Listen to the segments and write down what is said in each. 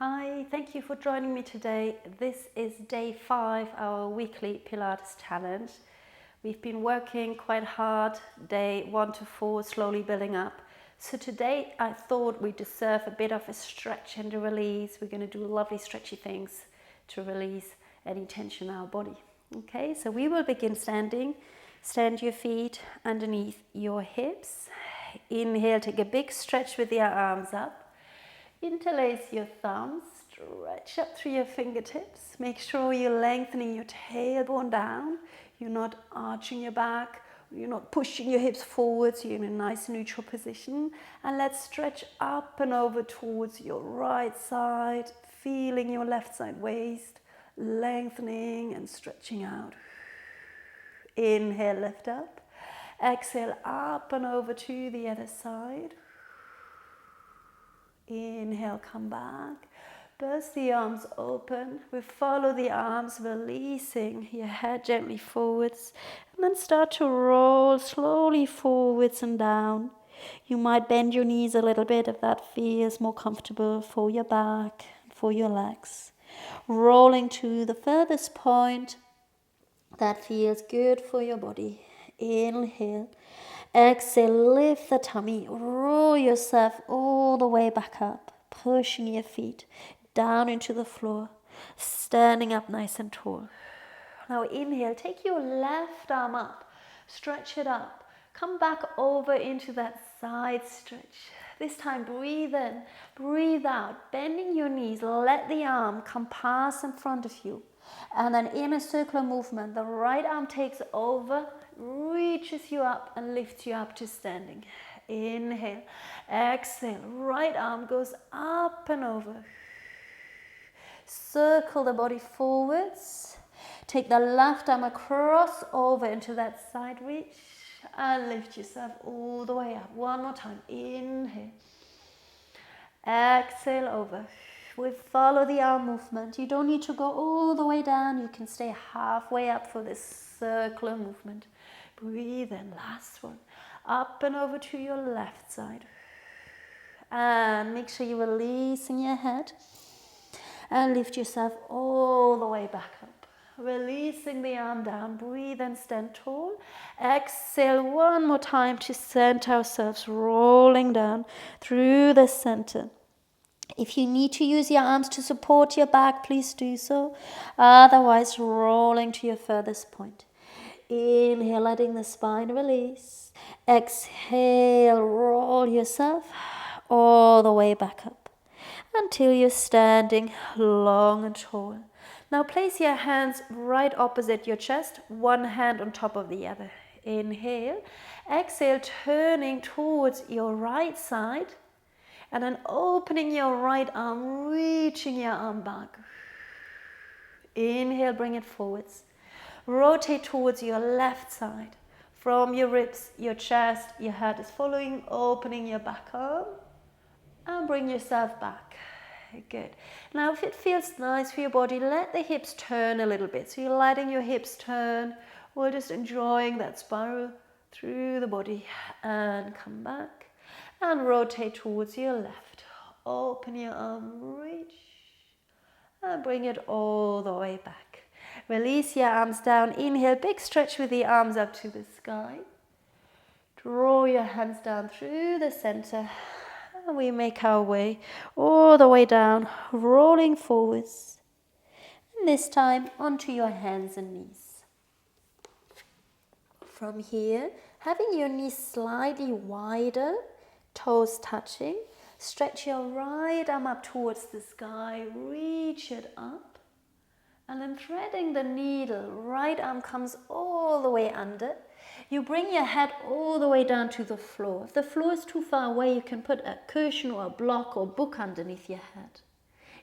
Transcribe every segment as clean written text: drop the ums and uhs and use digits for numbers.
Hi, thank you for joining me today. This is day 5, our weekly Pilates challenge. We've been working quite hard, day 1 to 4, slowly building up. So today I thought we deserve a bit of a stretch and a release. We're going to do lovely stretchy things to release any tension in our body. Okay, so we will begin standing. Stand your feet underneath your hips. Inhale, take a big stretch with your arms up. Interlace your thumbs, stretch up through your fingertips. Make sure you're lengthening your tailbone down. You're not arching your back. You're not pushing your hips forwards. You're in a nice neutral position. And let's stretch up and over towards your right side, feeling your left side waist, lengthening and stretching out. Inhale, lift up. Exhale, up and over to the other side. Inhale, come back. Burst the arms open. We follow the arms, releasing your head gently forwards. And then start to roll slowly forwards and down. You might bend your knees a little bit if that feels more comfortable for your back, for your legs. Rolling to the furthest point that feels good for your body. Inhale. Exhale, lift the tummy, roll yourself all the way back up, pushing your feet down into the floor, standing up nice and tall. Now inhale, take your left arm up, stretch it up, come back over into that side stretch. This time breathe in, breathe out, bending your knees, let the arm come past in front of you. And then in a circular movement, the right arm takes over, reaches you up and lifts you up to standing. Inhale, exhale, right arm goes up and over. Circle the body forwards. Take the left arm across over into that side reach and lift yourself all the way up. One more time. Inhale. Exhale over. We follow the arm movement. You don't need to go all the way down. You can stay halfway up for this circular movement. Breathe in. Last one. Up and over to your left side. And make sure you're releasing your head. And lift yourself all the way back up. Releasing the arm down. Breathe and stand tall. Exhale one more time to center ourselves. Rolling down through the center. If you need to use your arms to support your back, please do so. Otherwise, rolling to your furthest point. Inhale, letting the spine release. Exhale, roll yourself all the way back up until you're standing long and tall. Now place your hands right opposite your chest, one hand on top of the other. Inhale. Exhale, turning towards your right side. And then opening your right arm, reaching your arm back. Inhale, bring it forwards. Rotate towards your left side. From your ribs, your chest, your head is following, opening your back arm. And bring yourself back. Good. Now if it feels nice for your body, let the hips turn a little bit. So you're letting your hips turn. We're just enjoying that spiral through the body. And come back. And rotate towards your left. Open your arm, reach. And bring it all the way back. Release your arms down. Inhale, big stretch with the arms up to the sky. Draw your hands down through the center. And we make our way all the way down, rolling forwards. And this time onto your hands and knees. From here, having your knees slightly wider, toes touching, stretch your right arm up towards the sky, reach it up, and then threading the needle, right arm comes all the way under. You bring your head all the way down to the floor. If the floor is too far away, you can put a cushion or a block or book underneath your head.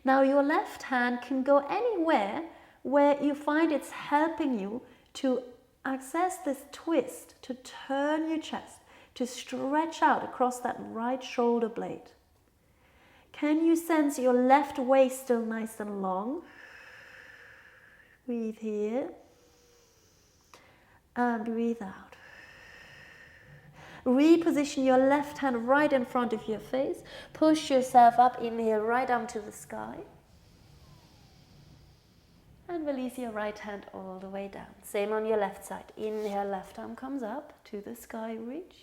Now your left hand can go anywhere where you find it's helping you to access this twist, to turn your chest, to stretch out across that right shoulder blade. Can you sense your left waist still nice and long? Breathe here. And breathe out. Reposition your left hand right in front of your face. Push yourself up. Inhale, right arm to the sky. And release your right hand all the way down. Same on your left side. Inhale, left arm comes up to the sky, reach.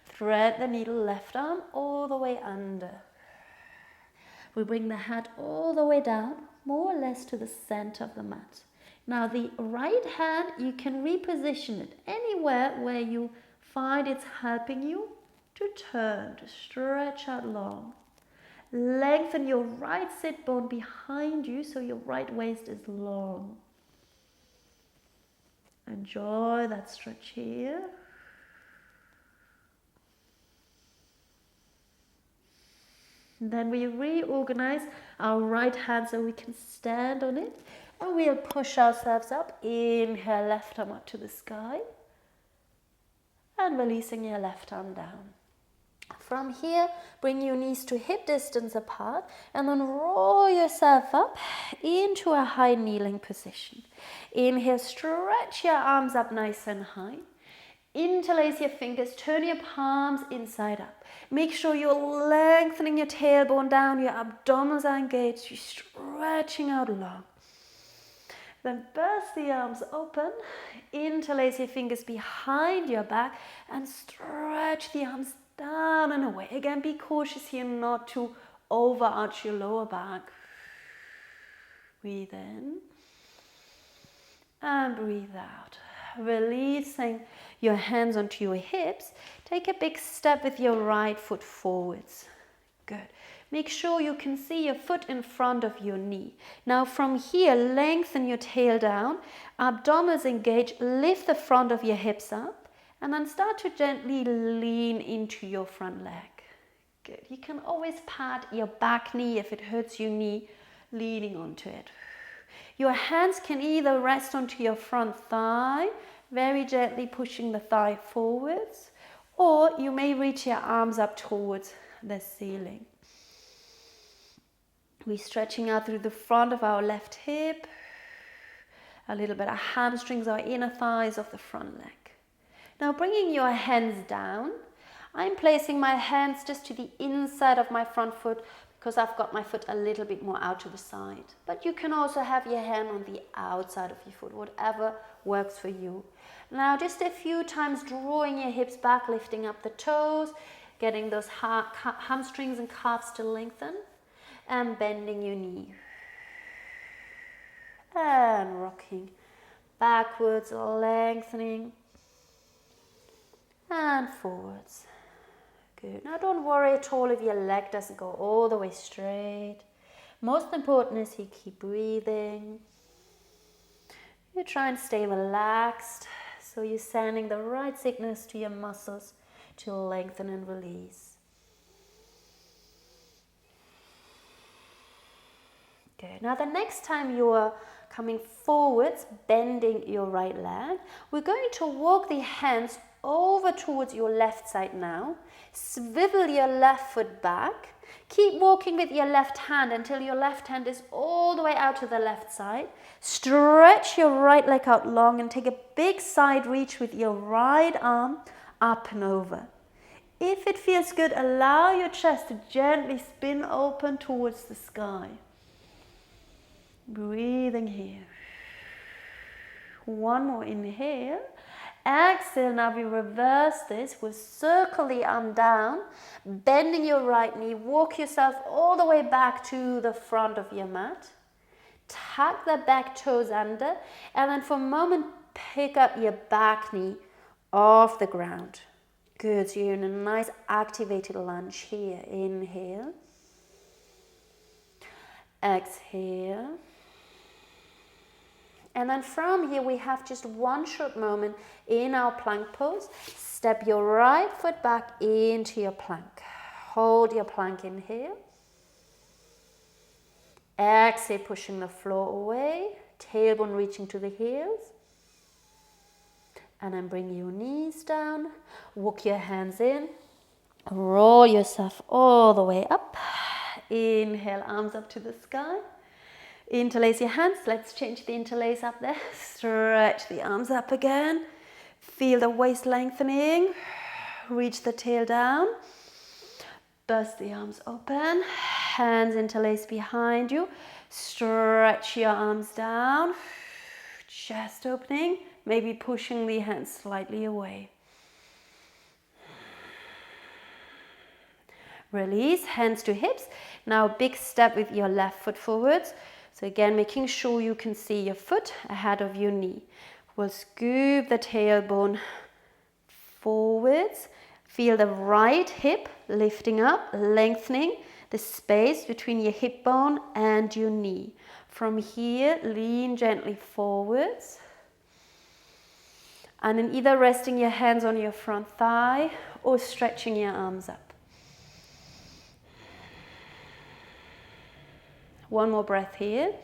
Thread the needle, left arm all the way under. We bring the head all the way down, more or less to the center of the mat. Now the right hand, you can reposition it anywhere where you find it's helping you to turn, to stretch out long. Lengthen your right sit bone behind you so your right waist is long. Enjoy that stretch here. Then we reorganize our right hand so we can stand on it. And we'll push ourselves up. Inhale, left arm up to the sky. And releasing your left arm down. From here, bring your knees to hip distance apart and then roll yourself up into a high kneeling position. Inhale, stretch your arms up nice and high. Interlace your fingers, turn your palms inside up. Make sure you're lengthening your tailbone down, your abdominals are engaged, you're stretching out long. Then burst the arms open, interlace your fingers behind your back and stretch the arms down and away. Again, be cautious here not to overarch your lower back. Breathe in and breathe out. Releasing your hands onto your hips. Take a big step with your right foot forwards. Good. Make sure you can see your foot in front of your knee. Now from here, lengthen your tail down, abdominals engage, lift the front of your hips up, and then start to gently lean into your front leg. Good. You can always pat your back knee if it hurts your knee, leaning onto it. Your hands can either rest onto your front thigh, very gently pushing the thigh forwards, or you may reach your arms up towards the ceiling. We're stretching out through the front of our left hip, a little bit of hamstrings, our inner thighs of the front leg. Now bringing your hands down, I'm placing my hands just to the inside of my front foot because I've got my foot a little bit more out to the side. But you can also have your hand on the outside of your foot, whatever works for you. Now just a few times drawing your hips back, lifting up the toes, getting those hamstrings and calves to lengthen, and bending your knee. And rocking backwards, lengthening, and forwards. Good. Now don't worry at all if your leg doesn't go all the way straight. Most important is you keep breathing. You try and stay relaxed so you're sending the right signals to your muscles to lengthen and release. Good. Now the next time you are coming forwards, bending your right leg, we're going to walk the hands over towards your left side now. Swivel your left foot back. Keep walking with your left hand until your left hand is all the way out to the left side. Stretch your right leg out long and take a big side reach with your right arm up and over. If it feels good, allow your chest to gently spin open towards the sky. Breathing here. One more inhale. Exhale, now we reverse this. We'll circle the arm down, bending your right knee, walk yourself all the way back to the front of your mat. Tuck the back toes under, and then for a moment, pick up your back knee off the ground. Good, so you're in a nice activated lunge here. Inhale. Exhale. And then from here, we have just one short moment in our plank pose. Step your right foot back into your plank. Hold your plank, inhale. Exhale, pushing the floor away. Tailbone reaching to the heels. And then bring your knees down. Walk your hands in. Roll yourself all the way up. Inhale, arms up to the sky. Interlace your hands. Let's change the interlace up there. Stretch the arms up again. Feel the waist lengthening. Reach the tail down. Bust the arms open. Hands interlace behind you. Stretch your arms down. Chest opening. Maybe pushing the hands slightly away. Release, hands to hips. Now big step with your left foot forwards. So again, making sure you can see your foot ahead of your knee. We'll scoop the tailbone forwards. Feel the right hip lifting up, lengthening the space between your hip bone and your knee. From here, lean gently forwards. And then either resting your hands on your front thigh or stretching your arms up. One more breath here.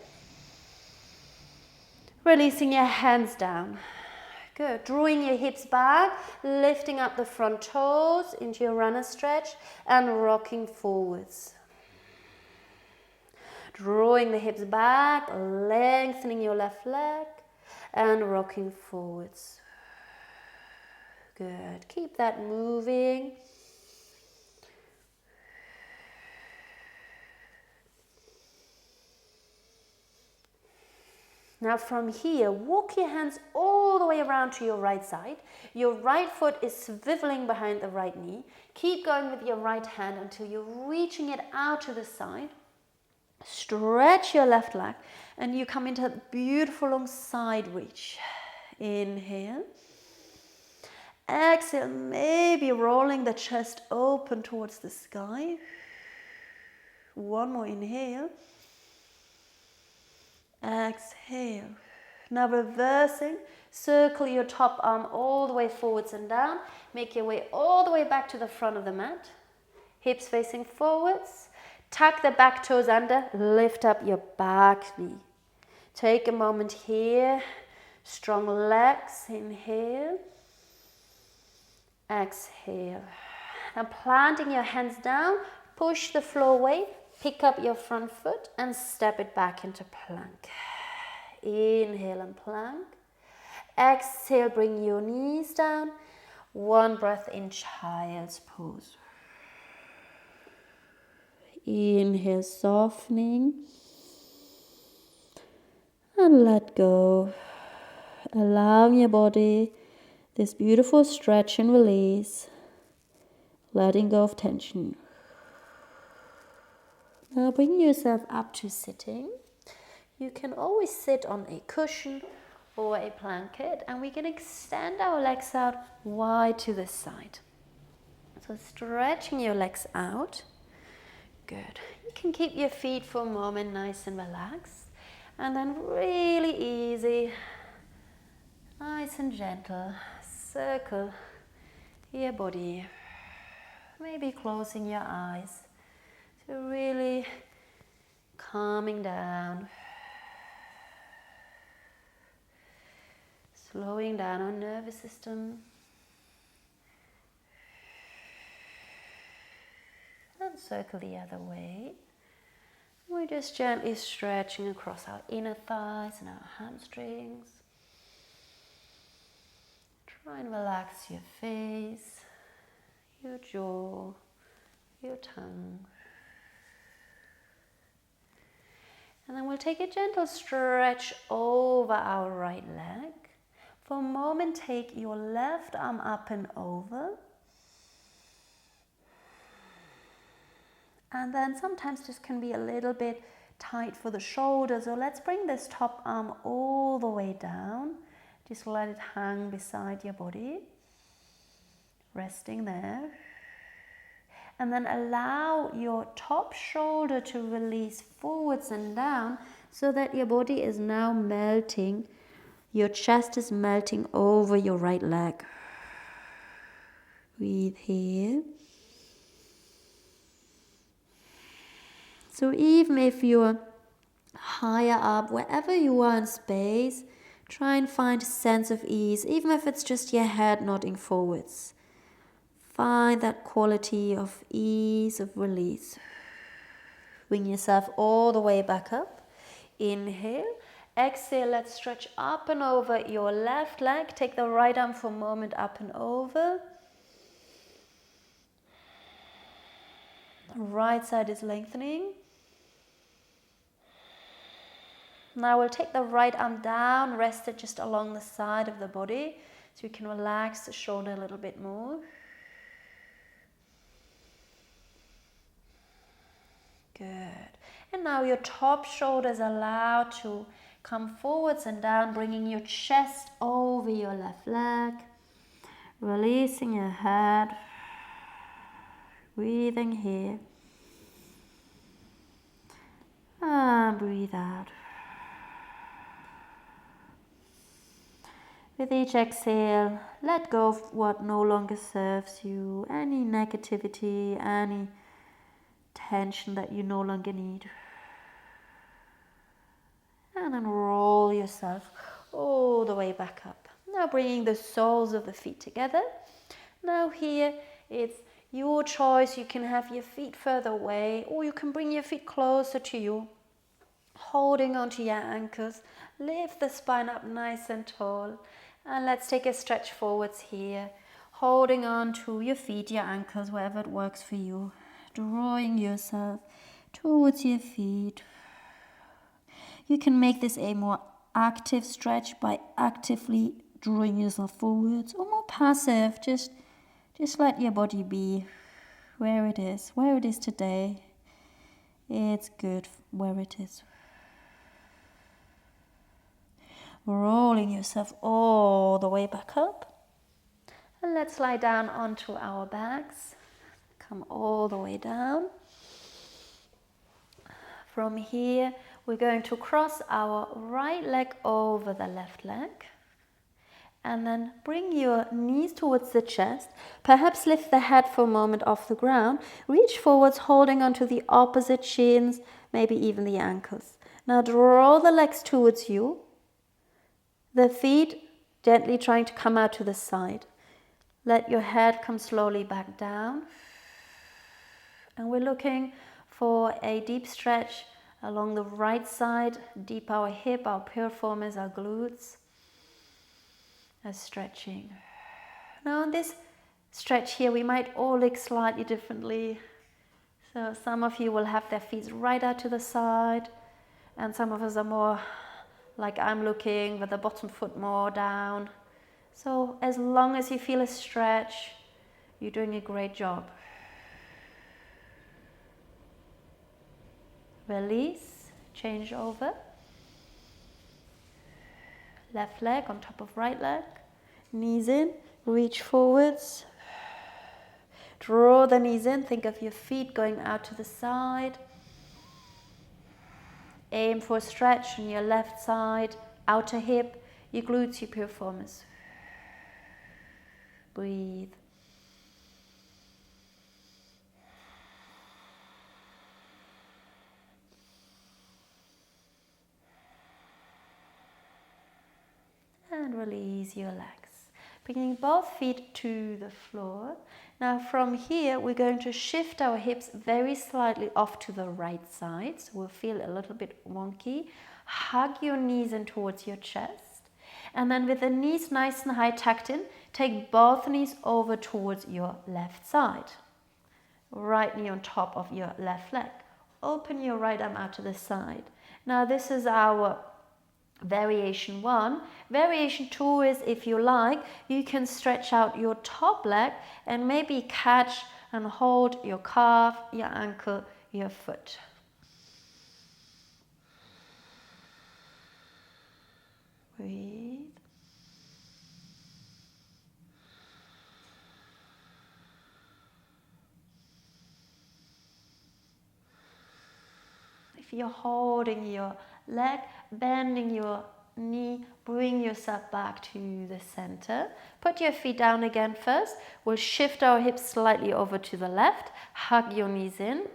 Releasing your hands down. Good. Drawing your hips back, lifting up the front toes into your runner stretch and rocking forwards. Drawing the hips back, lengthening your left leg and rocking forwards. Good. Keep that moving. Now from here, walk your hands all the way around to your right side. Your right foot is swiveling behind the right knee. Keep going with your right hand until you're reaching it out to the side. Stretch your left leg and you come into a beautiful long side reach. Inhale. Exhale, maybe rolling the chest open towards the sky. One more inhale. Exhale. Now reversing, circle your top arm all the way forwards and down. Make your way all the way back to the front of the mat. Hips facing forwards. Tuck the back toes under, lift up your back knee. Take a moment here. Strong legs, inhale. Exhale. Now planting your hands down, push the floor away. Pick up your front foot and step it back into plank. Inhale and plank. Exhale, bring your knees down. One breath in child's pose. Inhale, softening. And let go. Allowing your body this beautiful stretch and release. Letting go of tension. Now bring yourself up to sitting. You can always sit on a cushion or a blanket and we can extend our legs out wide to the side. So stretching your legs out. Good. You can keep your feet for a moment nice and relaxed and then really easy, nice and gentle, circle your body. Maybe closing your eyes. So really calming down, slowing down our nervous system, and circle the other way. We're just gently stretching across our inner thighs and our hamstrings. Try and relax your face, your jaw, your tongue. And then we'll take a gentle stretch over our right leg. For a moment, take your left arm up and over. And then sometimes this can be a little bit tight for the shoulders. So let's bring this top arm all the way down. Just let it hang beside your body. Resting there. And then allow your top shoulder to release forwards and down so that your body is now melting. Your chest is melting over your right leg. Breathe here. So even if you're higher up, wherever you are in space, try and find a sense of ease, even if it's just your head nodding forwards. Find that quality of ease, of release. Bring yourself all the way back up. Inhale. Exhale, let's stretch up and over your left leg. Take the right arm for a moment up and over. Right side is lengthening. Now we'll take the right arm down, rest it just along the side of the body so you can relax the shoulder a little bit more. Good. And now your top shoulder is allowed to come forwards and down, bringing your chest over your left leg. Releasing your head. Breathing here. And breathe out. With each exhale, let go of what no longer serves you, any negativity, any tension that you no longer need. And then roll yourself all the way back up. Now bringing the soles of the feet together. Now here it's your choice. You can have your feet further away or you can bring your feet closer to you. Holding onto your ankles. Lift the spine up nice and tall. And let's take a stretch forwards here. Holding on to your feet, your ankles, wherever it works for you. Drawing yourself towards your feet. You can make this a more active stretch by actively drawing yourself forwards, or more passive, just let your body be where it is today. It's good where it is. Rolling yourself all the way back up. And let's lie down onto our backs. Come all the way down. From here, we're going to cross our right leg over the left leg. And then bring your knees towards the chest. Perhaps lift the head for a moment off the ground. Reach forwards, holding onto the opposite shins, maybe even the ankles. Now draw the legs towards you. The feet gently trying to come out to the side. Let your head come slowly back down. And we're looking for a deep stretch along the right side. Deep our hip, our piriformis, our glutes. As stretching. Now on this stretch here, we might all look slightly differently. So some of you will have their feet right out to the side. And some of us are more like I'm looking with the bottom foot more down. So as long as you feel a stretch, you're doing a great job. Release, change over. Left leg on top of right leg. Knees in, reach forwards. Draw the knees in, think of your feet going out to the side. Aim for a stretch on your left side, outer hip, your glutes, your piriformis. Breathe. And release your legs. Bringing both feet to the floor. Now from here, we're going to shift our hips very slightly off to the right side. So we'll feel a little bit wonky. Hug your knees in towards your chest. And then with the knees nice and high tucked in, take both knees over towards your left side. Right knee on top of your left leg. Open your right arm out to the side. Now this is our variation 1. Variation 2 is, if you like, you can stretch out your top leg and maybe catch and hold your calf, your ankle, your foot. Breathe. If you're holding your leg, bending your knee, bring yourself back to the center. Put your feet down again first. We'll shift our hips slightly over to the left. Hug your knees in.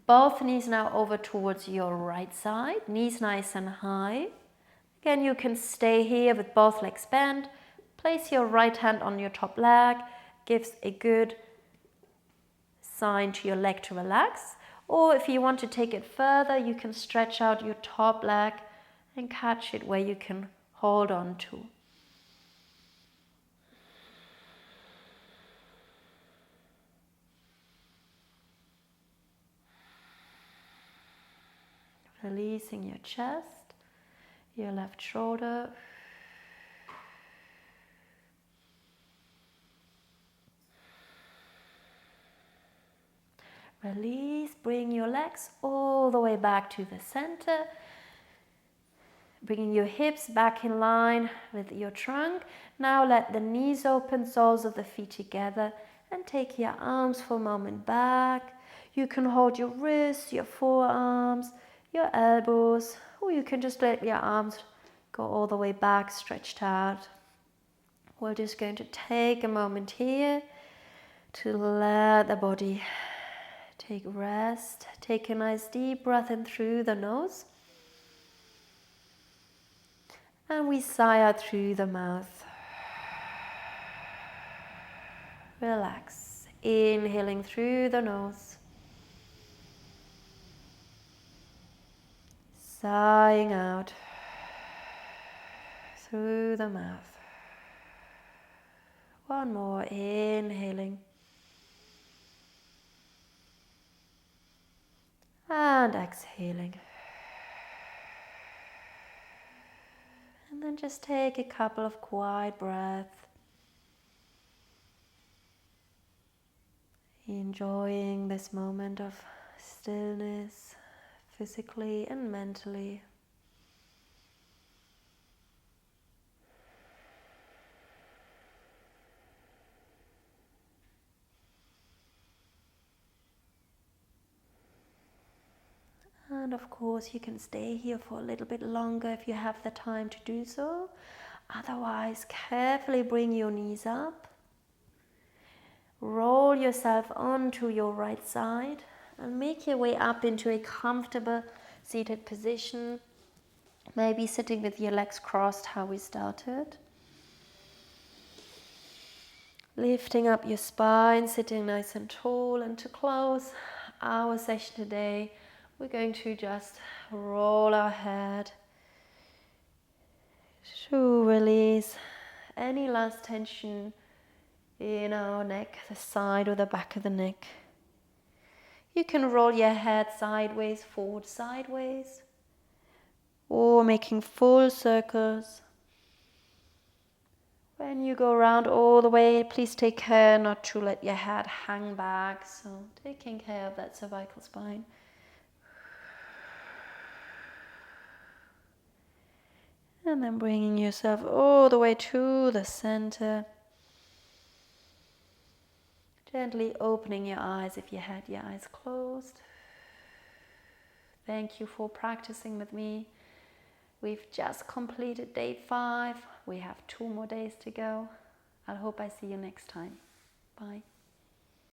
Both knees now over towards your right side. Knees nice and high. Again, you can stay here with both legs bent. Place your right hand on your top leg. Gives a good sign to your leg to relax. Or if you want to take it further, you can stretch out your top leg and catch it where you can hold on to. Releasing your chest, your left shoulder. Release, bring your legs all the way back to the center. Bringing your hips back in line with your trunk. Now let the knees open, soles of the feet together, and take your arms for a moment back. You can hold your wrists, your forearms, your elbows, or you can just let your arms go all the way back, stretched out. We're just going to take a moment here to let the body take rest. Take a nice deep breath in through the nose. And we sigh out through the mouth. Relax. Inhaling through the nose. Sighing out through the mouth. One more. Inhaling. And exhaling. And then just take a couple of quiet breaths. Enjoying this moment of stillness, physically and mentally. And of course you can stay here for a little bit longer if you have the time to do so. Otherwise, carefully bring your knees up. Roll yourself onto your right side and make your way up into a comfortable seated position. Maybe sitting with your legs crossed, how we started. Lifting up your spine, sitting nice and tall. And to close our session today, we're going to just roll our head to release any last tension in our neck, the side or the back of the neck. You can roll your head sideways, forward, sideways, or making full circles. When you go around all the way, please take care not to let your head hang back. So taking care of that cervical spine. And then bringing yourself all the way to the center. Gently opening your eyes if you had your eyes closed. Thank you for practicing with me. We've just completed day 5. We have 2 more days to go. I hope I see you next time. Bye.